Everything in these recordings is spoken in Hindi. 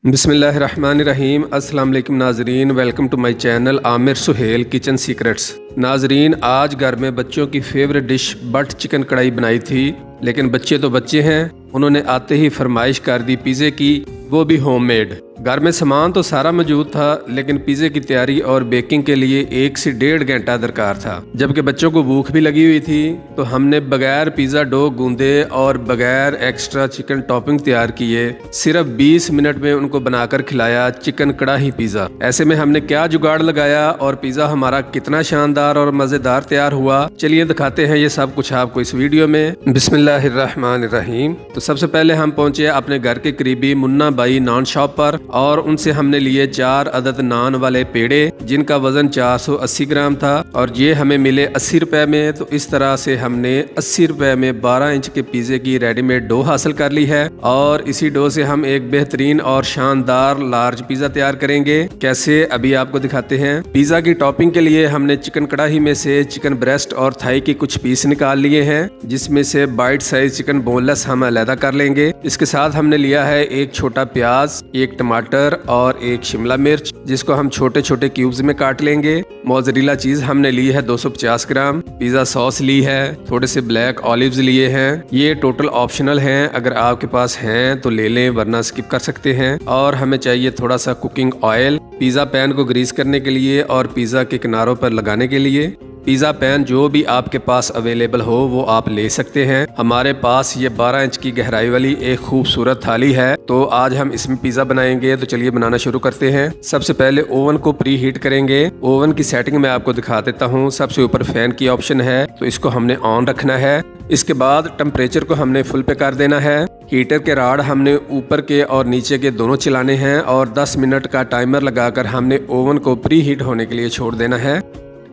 बिस्मिल्लाहिर्रहमानिर्रहीम। अस्सलाम वालेकुम नाजरीन, welcome to my channel Aamir Suhail kitchen secrets. नाजरीन, आज घर में बच्चों की फेवरेट डिश बट चिकन कढ़ाई बनाई थी, लेकिन बच्चे तो बच्चे हैं, उन्होंने आते ही फरमाइश कर दी पिज़्ज़े की, वो भी होममेड। घर में सामान तो सारा मौजूद था, लेकिन पिज़्ज़े की तैयारी और बेकिंग के लिए 1 से 1.5 घंटा दरकार था। जबकि बच्चों को भूख भी लगी हुई थी, तो हमने बगैर पिज़्ज़ा डो गूंदे और बगैर एक्स्ट्रा चिकन टॉपिंग तैयार किए सिर्फ 20 मिनट में उनको बनाकर खिलाया चिकन कढ़ाई पिज़्ज़ा। ऐसे में हमने क्या जुगाड़ लगाया और पिज़्ज़ा हमारा कितना शानदार और मज़ेदार तैयार हुआ, चलिए दिखाते हैं ये सब कुछ आपको इस वीडियो में। बिस्मिल्लाहिर्रहमानिर्रहीम। तो सबसे पहले हम पहुंचे अपने घर के करीबी मुन्ना बाई नान शॉप पर और उनसे हमने लिए 4 अदद नान वाले पेड़े, जिनका वजन 480 ग्राम था और ये हमें मिले 80 रुपए में। तो इस तरह से हमने 80 रुपए में 12 इंच के पिज़्ज़े की रेडीमेड डो हासिल कर ली है और इसी डो से हम एक बेहतरीन और शानदार लार्ज पिज़्ज़ा तैयार करेंगे। कैसे, अभी आपको दिखाते हैं। पिज़्ज़ा की टॉपिंग के लिए हमने चिकन कढ़ाई में से चिकन ब्रेस्ट और थाई के कुछ पीस निकाल लिए हैं, जिसमें से बाइट साइज चिकन बोनलेस हम अलहदा कर लेंगे। इसके साथ हमने लिया है एक छोटा प्याज, एक टमाटर और एक शिमला मिर्च, जिसको हम छोटे छोटे क्यूब्स में काट लेंगे। मोज़रेला चीज हमने ली है 250 ग्राम, पिज़्ज़ा सॉस ली है, थोड़े से ब्लैक ऑलिव्स लिए हैं। ये टोटल ऑप्शनल हैं, अगर आपके पास हैं तो ले लें, वरना स्किप कर सकते हैं। और हमें चाहिए थोड़ा सा कुकिंग ऑयल, पिज़्ज़ा पैन को ग्रीस करने के लिए और पिज़्ज़ा के किनारों पर लगाने के लिए। पिज़्ज़ा पैन जो भी आपके पास अवेलेबल हो वो आप ले सकते हैं। हमारे पास ये 12 इंच की गहराई वाली एक खूबसूरत थाली है, तो आज हम इसमें पिज़्ज़ा बनाएंगे। तो चलिए बनाना शुरू करते हैं। सबसे पहले ओवन को प्री हीट करेंगे। ओवन की सेटिंग मैं आपको दिखा देता हूँ। सबसे ऊपर फैन की ऑप्शन है, तो इसको हमने ऑन रखना है। इसके बाद टेम्परेचर को हमने फुल पे कर देना है। हीटर के राड हमने ऊपर के और नीचे के दोनों चलाने हैं और 10 मिनट का टाइमर लगाकर हमने ओवन को प्री हीट होने के लिए छोड़ देना है।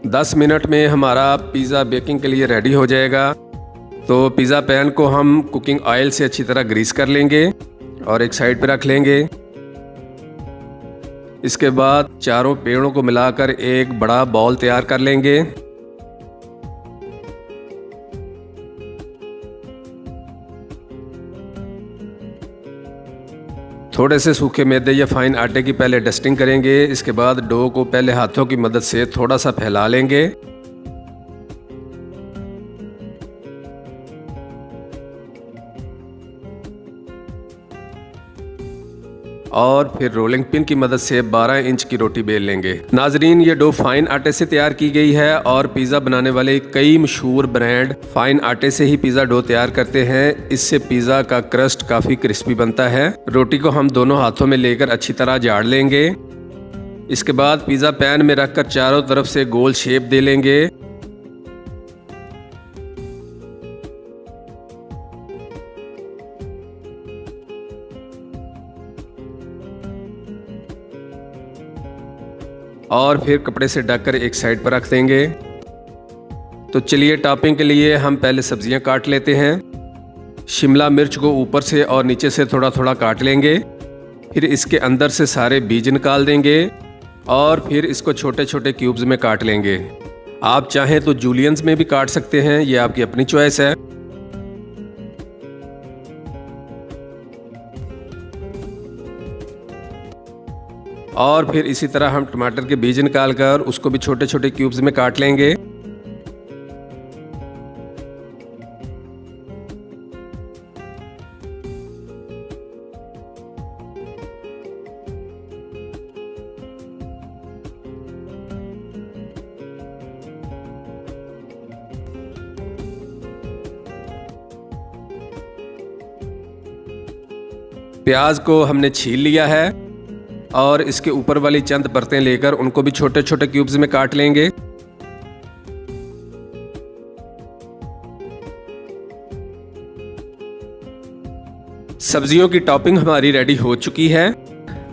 10 मिनट में हमारा पिज़्ज़ा बेकिंग के लिए रेडी हो जाएगा। तो पिज़्ज़ा पैन को हम कुकिंग ऑयल से अच्छी तरह ग्रीस कर लेंगे और एक साइड पे रख लेंगे। इसके बाद चारों पेड़ों को मिलाकर एक बड़ा बॉल तैयार कर लेंगे। थोड़े से सूखे मैदे या फाइन आटे की पहले डस्टिंग करेंगे। इसके बाद डो को पहले हाथों की मदद से थोड़ा सा फैला लेंगे और फिर रोलिंग पिन की मदद से 12 इंच की रोटी बेल लेंगे। नाजरीन, ये डो फाइन आटे से तैयार की गई है और पिज़्ज़ा बनाने वाले कई मशहूर ब्रांड फाइन आटे से ही पिज़्ज़ा डो तैयार करते हैं। इससे पिज़्ज़ा का क्रस्ट काफ़ी क्रिस्पी बनता है। रोटी को हम दोनों हाथों में लेकर अच्छी तरह झाड़ लेंगे। इसके बाद पिज़्ज़ा पैन में रखकर चारों तरफ से गोल शेप दे लेंगे। और फिर कपड़े से ढककर एक साइड पर रख देंगे। तो चलिए टॉपिंग के लिए हम पहले सब्जियां काट लेते हैं। शिमला मिर्च को ऊपर से और नीचे से थोड़ा थोड़ा काट लेंगे। फिर इसके अंदर से सारे बीज निकाल देंगे और फिर इसको छोटे छोटे क्यूब्स में काट लेंगे। आप चाहें तो जूलियंस में भी काट सकते हैं, ये आपकी अपनी चॉइस है। और फिर इसी तरह हम टमाटर के बीज निकालकर उसको भी छोटे छोटे क्यूब्स में काट लेंगे। प्याज को हमने छील लिया है और इसके ऊपर वाली चंद परतें लेकर उनको भी छोटे छोटे क्यूब्स में काट लेंगे। सब्जियों की टॉपिंग हमारी रेडी हो चुकी है।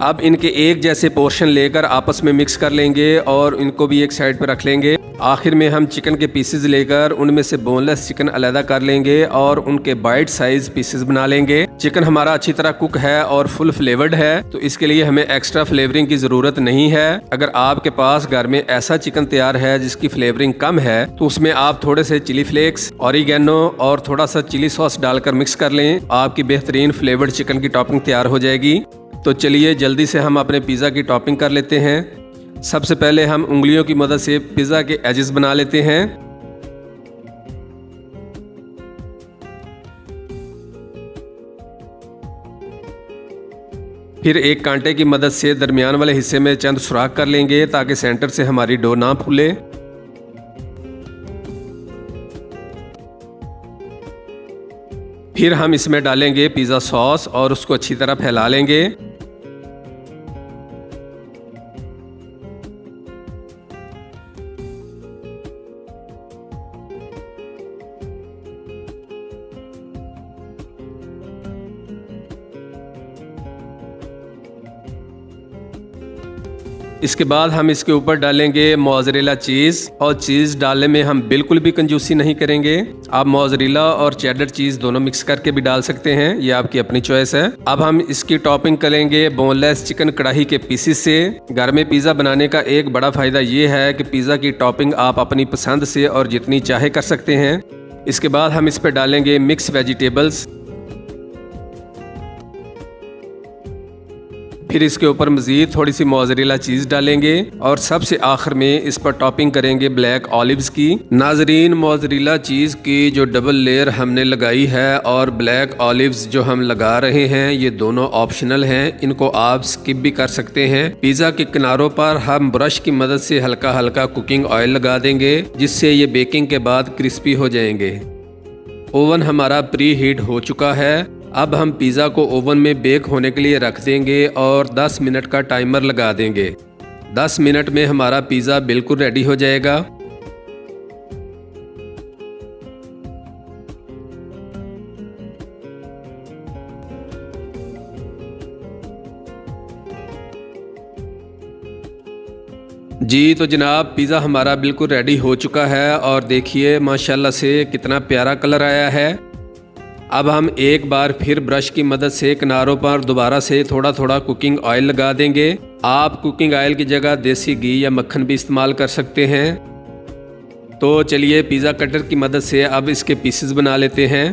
अब इनके एक जैसे पोर्शन लेकर आपस में मिक्स कर लेंगे और इनको भी एक साइड पर रख लेंगे। आखिर में हम चिकन के पीसेस लेकर उनमें से बोनलेस चिकन अलहदा कर लेंगे और उनके बाइट साइज पीसेस बना लेंगे। चिकन हमारा अच्छी तरह कुक है और फुल फ्लेवर्ड है, तो इसके लिए हमें एक्स्ट्रा फ्लेवरिंग की जरूरत नहीं है। अगर आपके पास घर में ऐसा चिकन तैयार है जिसकी फ्लेवरिंग कम है, तो उसमें आप थोड़े से चिली फ्लेक्स, ऑरिगेनो और थोड़ा सा चिली सॉस डालकर मिक्स कर लें। आपकी बेहतरीन फ्लेवर्ड चिकन की टॉपिंग तैयार हो जाएगी। तो चलिए जल्दी से हम अपने पिज़्ज़ा की टॉपिंग कर लेते हैं। सबसे पहले हम उंगलियों की मदद से पिज़्ज़ा के एजेस बना लेते हैं। फिर एक कांटे की मदद से दरमियान वाले हिस्से में चंद सुराख कर लेंगे ताकि सेंटर से हमारी डो ना फूले। फिर हम इसमें डालेंगे पिज़्ज़ा सॉस और उसको अच्छी तरह फैला लेंगे। इसके बाद हम इसके ऊपर डालेंगे मोज़रेला चीज़, और चीज़ डालने में हम बिल्कुल भी कंजूसी नहीं करेंगे। आप मोज़रेला और चेडर चीज़ दोनों मिक्स करके भी डाल सकते हैं, ये आपकी अपनी चॉइस है। अब हम इसकी टॉपिंग करेंगे बोनलेस चिकन कढ़ाई के पीसेस से। घर में पिज़्ज़ा बनाने का एक बड़ा फ़ायदा ये है कि पिज़्ज़ा की टॉपिंग आप अपनी पसंद से और जितनी चाहे कर सकते हैं। इसके बाद हम इस पर डालेंगे मिक्स वेजिटेबल्स। फिर इसके ऊपर मज़ीद थोड़ी सी मोज़रेला चीज़ डालेंगे और सबसे आखिर में इस पर टॉपिंग करेंगे ब्लैक ऑलिव्स की। नाजरीन, मोज़रेला चीज़ की जो डबल लेयर हमने लगाई है और ब्लैक ऑलिव्स जो हम लगा रहे हैं, ये दोनों ऑप्शनल हैं, इनको आप स्किप भी कर सकते हैं। पिज़्ज़ा के किनारों पर हम ब्रश की मदद से हल्का हल्का कुकिंग ऑयल लगा देंगे, जिससे ये बेकिंग के बाद क्रिस्पी हो जाएंगे। ओवन हमारा प्री हीट हो चुका है। अब हम पिज़्ज़ा को ओवन में बेक होने के लिए रख देंगे और 10 मिनट का टाइमर लगा देंगे। 10 मिनट में हमारा पिज़्ज़ा बिल्कुल रेडी हो जाएगा। जी तो जनाब, पिज़्ज़ा हमारा बिल्कुल रेडी हो चुका है और देखिए माशाल्लाह से कितना प्यारा कलर आया है। अब हम एक बार फिर ब्रश की मदद से किनारों पर दोबारा से थोड़ा थोड़ा कुकिंग ऑयल लगा देंगे। आप कुकिंग ऑयल की जगह देसी घी या मक्खन भी इस्तेमाल कर सकते हैं। तो चलिए पिज़्ज़ा कटर की मदद से अब इसके पीसेस बना लेते हैं।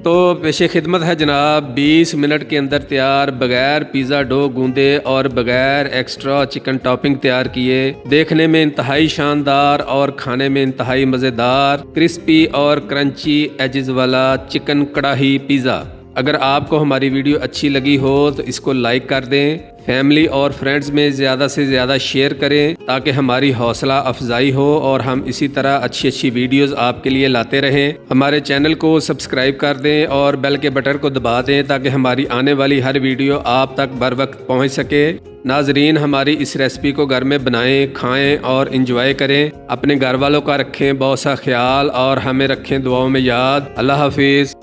तो पेशे खिदमत है जनाब, 20 मिनट के अंदर तैयार, बगैर पिज़्ज़ा डो गूंदे और बगैर एक्स्ट्रा चिकन टॉपिंग तैयार किए। देखने में इंतहाई शानदार और खाने में इंतहाई मज़ेदार, क्रिस्पी और क्रंची एजेस वाला चिकन कढ़ाई पिज़्ज़ा। अगर आपको हमारी वीडियो अच्छी लगी हो तो इसको लाइक कर दें, फैमिली और फ्रेंड्स में ज़्यादा से ज़्यादा शेयर करें ताकि हमारी हौसला अफजाई हो और हम इसी तरह अच्छी अच्छी वीडियोस आपके लिए लाते रहें। हमारे चैनल को सब्सक्राइब कर दें और बेल के बटन को दबा दें ताकि हमारी आने वाली हर वीडियो आप तक बर वक्त पहुँच सके। नाजरीन, हमारी इस रेसिपी को घर में बनाएं, खाएं और इंजॉय करें। अपने घर वालों का रखें बहुत सा ख्याल और हमें रखें दुआओं में याद। अल्लाह हाफिज़।